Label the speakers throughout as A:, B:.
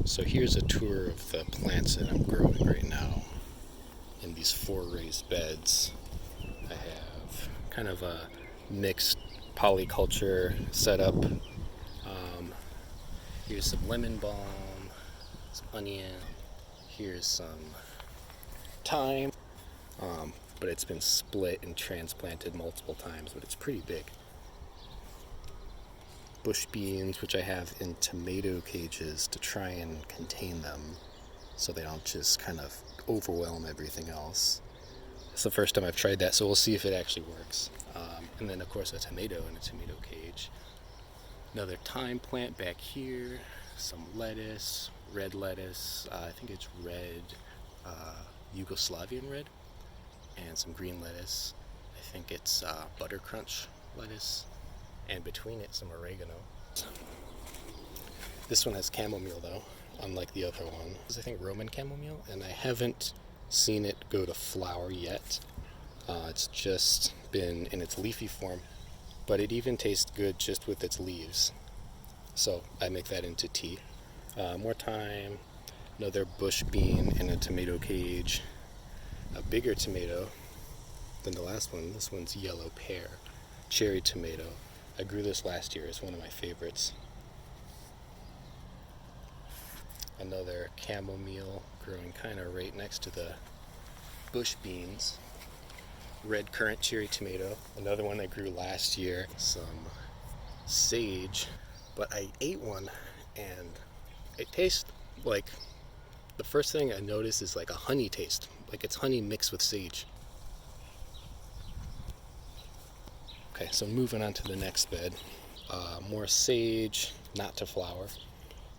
A: So here's a tour of the plants that I'm growing right now in these 4 raised beds. I have kind of a mixed polyculture setup. Here's some lemon balm, some onion. Here's some thyme, but it's been split and transplanted multiple times, but it's pretty big. Bush beans, which I have in tomato cages to try and contain them so they don't just kind of overwhelm everything else. It's the first time I've tried that, so we'll see if it actually works. And then, of course, a tomato in a tomato cage. Another thyme plant back here. Some lettuce, red lettuce. I think it's red, Yugoslavian red. And some green lettuce. I think it's butter crunch lettuce. And between it, some oregano. This one has chamomile, though, unlike the other one. This is, I think, Roman chamomile, and I haven't seen it go to flower yet. It's just been in its leafy form, but it even tastes good just with its leaves. So I make that into tea. More thyme, another bush bean in a tomato cage, a bigger tomato than the last one. This one's yellow pear, cherry tomato. I grew this last year. It's one of my favorites. Another chamomile growing kind of right next to the bush beans. Red currant cherry tomato, another one I grew last year. Some sage, but I ate one and it tastes like, the first thing I noticed is like a honey taste, like it's honey mixed with sage. Okay, so moving on to the next bed. More sage, not to flower,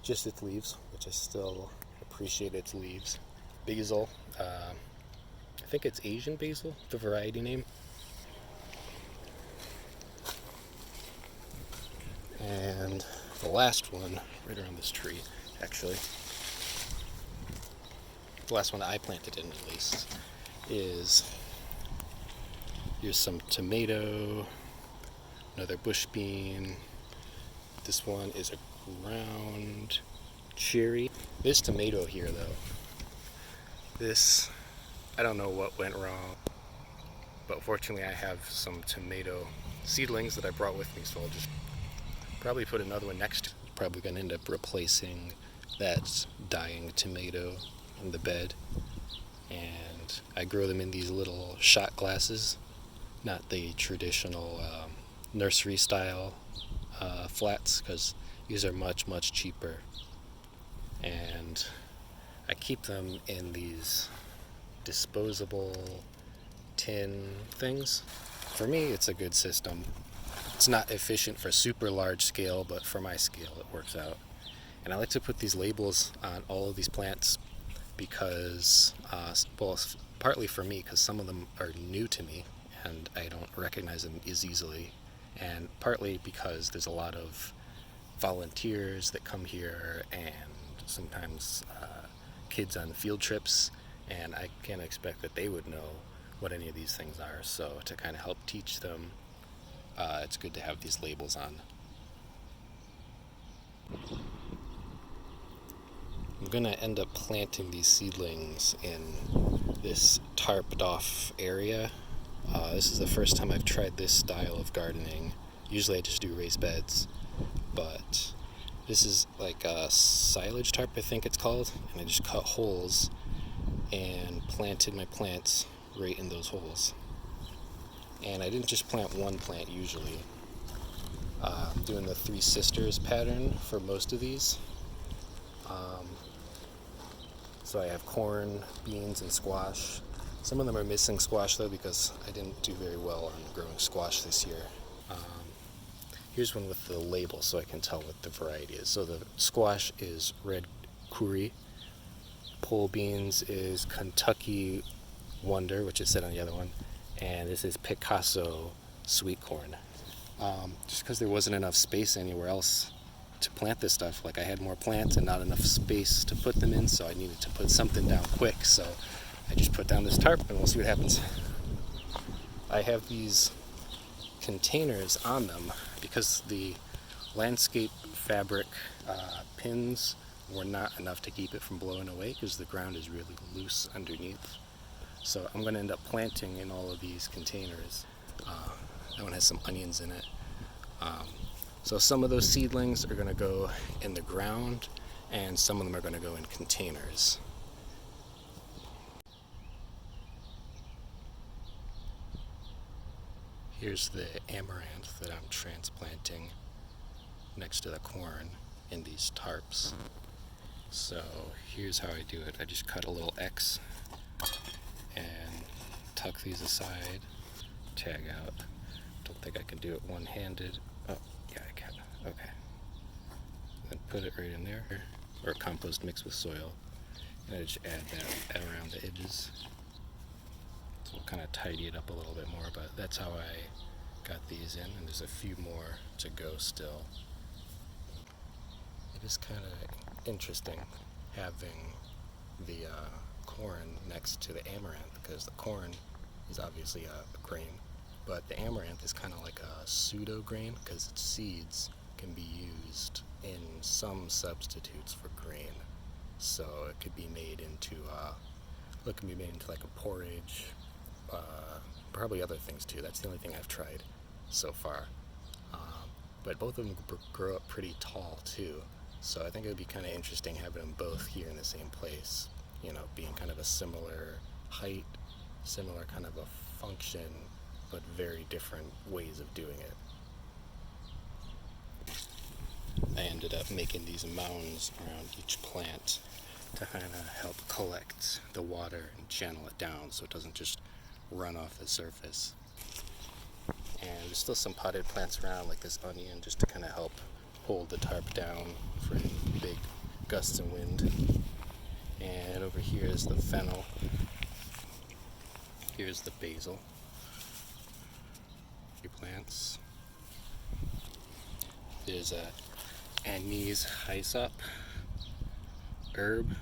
A: just its leaves, which I still appreciate its leaves. Basil, I think it's Asian basil, the variety name. And the last one, right around this tree, actually. The last one I planted in, at least, is, here's some tomato, another bush bean. This one is a ground cherry. This tomato here, though, I don't know what went wrong, but fortunately I have some tomato seedlings that I brought with me, so I'll just probably put another one next to it. Probably going to end up replacing that dying tomato in the bed. And I grow them in these little shot glasses, not the traditional nursery style flats, because these are much, much cheaper. And I keep them in these disposable tin things. For me, it's a good system. It's not efficient for super large scale, but for my scale, it works out. And I like to put these labels on all of these plants because, well, partly for me, because some of them are new to me and I don't recognize them as easily, and partly because there's a lot of volunteers that come here and sometimes kids on field trips, and I can't expect that they would know what any of these things are. So to kind of help teach them, it's good to have these labels on. I'm going to end up planting these seedlings in this tarped off area. This is the first time I've tried this style of gardening. Usually I just do raised beds, but this is like a silage tarp, I think it's called, and I just cut holes and planted my plants right in those holes. And I didn't just plant one plant usually. I'm doing the Three Sisters pattern for most of these. So I have corn, beans, and squash. Some of them are missing squash though, because I didn't do very well on growing squash this year. Here's one with the label so I can tell what the variety is. So the squash is red curry. Pole beans is Kentucky Wonder, which is said on the other one. And this is Picasso sweet corn. Just because there wasn't enough space anywhere else to plant this stuff. Like I had more plants and not enough space to put them in, so I needed to put something down quick. So I just put down this tarp and we'll see what happens. I have these containers on them because the landscape fabric pins were not enough to keep it from blowing away because the ground is really loose underneath. So I'm going to end up planting in all of these containers. That one has some onions in it. So some of those seedlings are going to go in the ground, and some of them are going to go in containers. Here's the amaranth that I'm transplanting next to the corn in these tarps. So here's how I do it. I just cut a little X and tuck these aside, tag out. Don't think I can do it one-handed. Oh, yeah, I can. Okay. Then put it right in there, or compost mixed with soil. And I just add that around the edges. So we'll kind of tidy it up a little bit more, but that's how I got these in, and there's a few more to go still. It is kind of interesting having the corn next to the amaranth, because the corn is obviously a grain, but the amaranth is kind of like a pseudo grain because its seeds can be used in some substitutes for grain. So it could be made into like a porridge, probably other things too. That's the only thing I've tried so far. But both of them grow up pretty tall too. So I think it would be kind of interesting having them both here in the same place, being kind of a similar height, similar kind of a function, but very different ways of doing it. I ended up making these mounds around each plant to kind of help collect the water and channel it down so it doesn't just run off the surface. And there's still some potted plants around, like this onion, just to kind of help hold the tarp down for big gusts of wind. And over here is the fennel. Here's the basil. Few plants. There's a anise hyssop herb.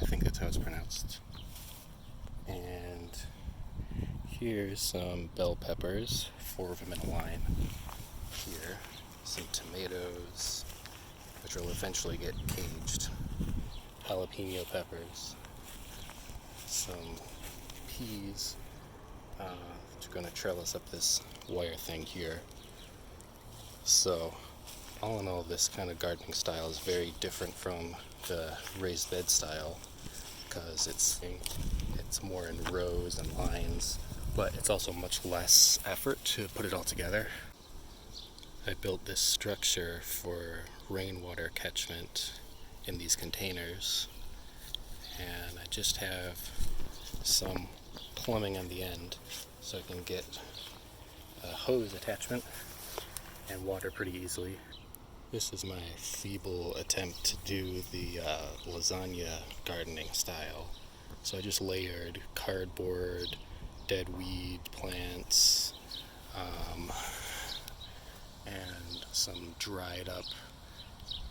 A: I think that's how it's pronounced. And here's some bell peppers, 4 of them in a line. Here, some tomatoes, which will eventually get caged. Jalapeno peppers, some peas, which are going to trellis up this wire thing here. So, all in all, this kind of gardening style is very different from the raised bed style, because it's more in rows and lines, but it's also much less effort to put it all together. I built this structure for rainwater catchment in these containers, and I just have some plumbing on the end so I can get a hose attachment and water pretty easily. This is my feeble attempt to do the lasagna gardening style. So I just layered cardboard, dead weed plants, and some dried up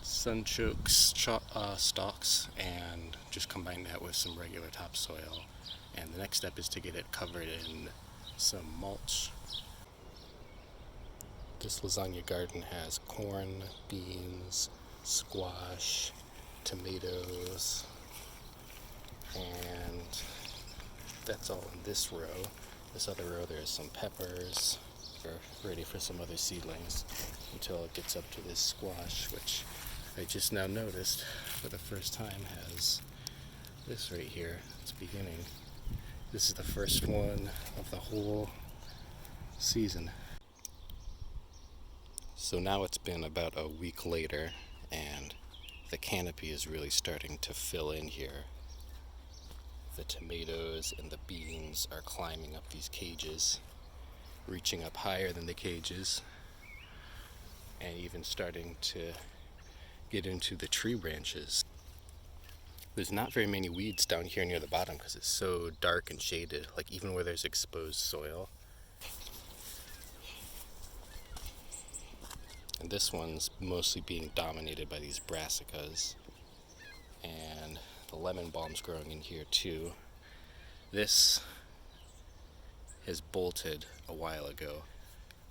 A: sunchoke stalks, and just combine that with some regular topsoil. And the next step is to get it covered in some mulch. This lasagna garden has corn, beans, squash, tomatoes, and that's all in this row. This other row there's some peppers. We're ready for some other seedlings until it gets up to this squash, which I just now noticed for the first time has this right here. It's beginning. This is the first one of the whole season. So now it's been about a week later, and the canopy is really starting to fill in here. The tomatoes and the beans are climbing up these cages, reaching up higher than the cages, and even starting to get into the tree branches. There's not very many weeds down here near the bottom because it's so dark and shaded, like even where there's exposed soil. And this one's mostly being dominated by these brassicas. And the lemon balm's growing in here too. This has bolted a while ago,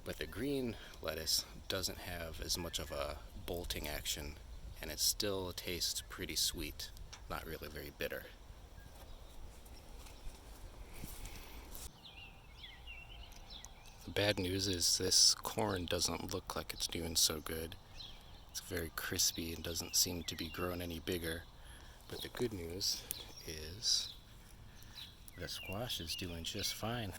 A: but the green lettuce doesn't have as much of a bolting action and it still tastes pretty sweet, not really very bitter. The bad news is this corn doesn't look like it's doing so good. It's very crispy and doesn't seem to be growing any bigger. But the good news is the squash is doing just fine.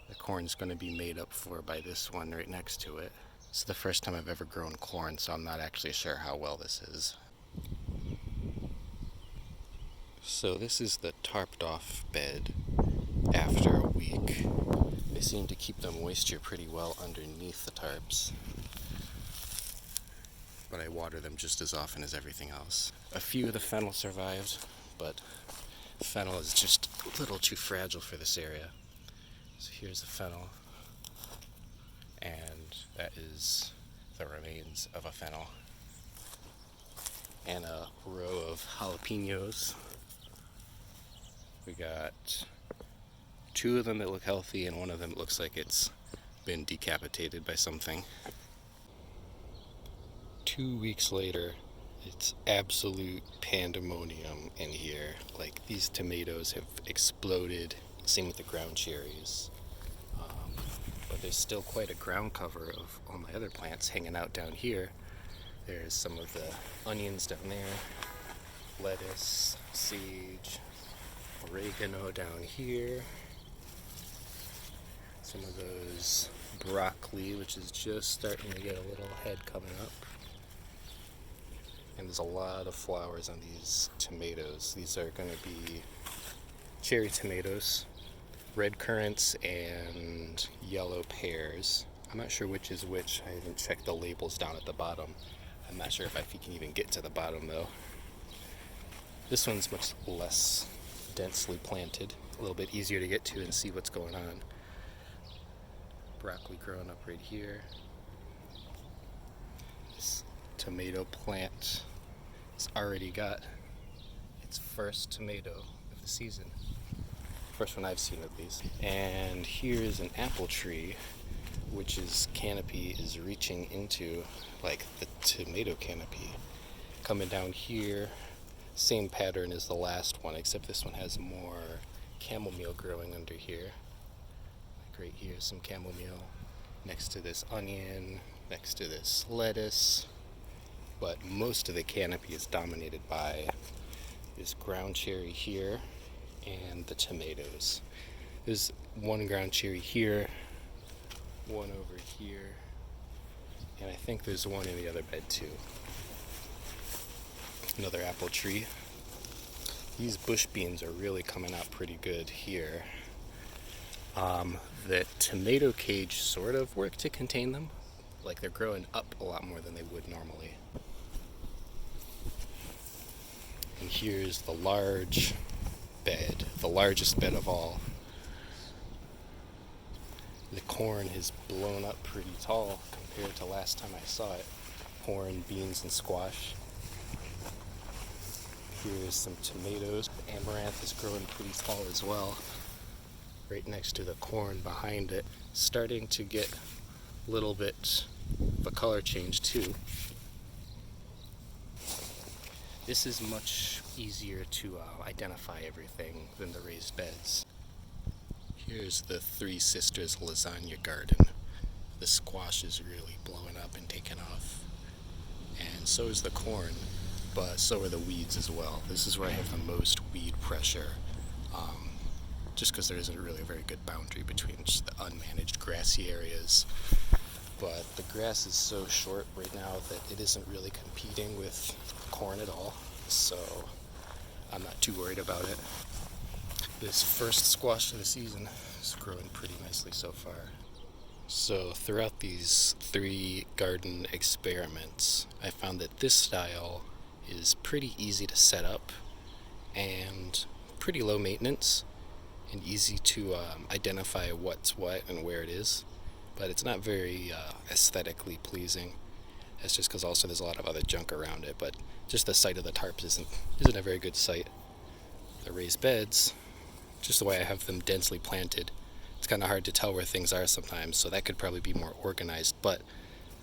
A: The corn's going to be made up for by this one right next to it. It's the first time I've ever grown corn, so I'm not actually sure how well this is. So this is the tarped off bed after a week. They seem to keep the moisture pretty well underneath the tarps, but I water them just as often as everything else. A few of the fennel survived, but fennel is just a little too fragile for this area. So here's the fennel, and that is the remains of a fennel. And a row of jalapenos. We got 2 of them that look healthy, and one of them looks like it's been decapitated by something. 2 weeks later, it's absolute pandemonium in here. Like, these tomatoes have exploded. Same with the ground cherries. But there's still quite a ground cover of all my other plants hanging out down here. There's some of the onions down there, lettuce, sage, oregano down here, some of those broccoli, which is just starting to get a little head coming up. And there's a lot of flowers on these tomatoes. These are going to be cherry tomatoes, red currants, and yellow pears. I'm not sure which is which. I haven't checked the labels down at the bottom. I'm not sure if I can even get to the bottom though. This one's much less densely planted, a little bit easier to get to and see what's going on. Broccoli growing up right here. This tomato plant has already got its first tomato of the season. First one I've seen at least. And here's an apple tree, which is canopy is reaching into like the tomato canopy. Coming down here, same pattern as the last one, except this one has more chamomile growing under here. Like right here, some chamomile next to this onion, next to this lettuce. But most of the canopy is dominated by this ground cherry here and the tomatoes. There's one ground cherry here, one over here, and I think there's one in the other bed too. Another apple tree. These bush beans are really coming out pretty good here. The tomato cage sort of worked to contain them. Like, they're growing up a lot more than they would normally. And here's the large bed, the largest bed of all. The corn has blown up pretty tall compared to last time I saw it. Corn, beans, and squash. Here's some tomatoes. The amaranth is growing pretty tall as well. Right next to the corn behind it. Starting to get a little bit of a color change too. This is much easier to identify everything than the raised beds. Here's the Three Sisters Lasagna Garden. The squash is really blowing up and taking off. And so is the corn, but so are the weeds as well. This is where I have the most weed pressure, just because there isn't really a very good boundary between just the unmanaged grassy areas. But the grass is so short right now that it isn't really competing with corn at all, so I'm not too worried about it. This first squash of the season is growing pretty nicely so far. So throughout these 3 garden experiments, I found that this style is pretty easy to set up and pretty low maintenance and easy to identify what's what and where it is. But it's not very aesthetically pleasing. That's just because also there's a lot of other junk around it, but just the site of the tarps isn't a very good site. The raised beds, just the way I have them densely planted, it's kind of hard to tell where things are sometimes, so that could probably be more organized. But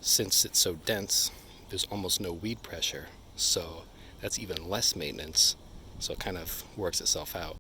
A: since it's so dense, there's almost no weed pressure, so that's even less maintenance. So it kind of works itself out.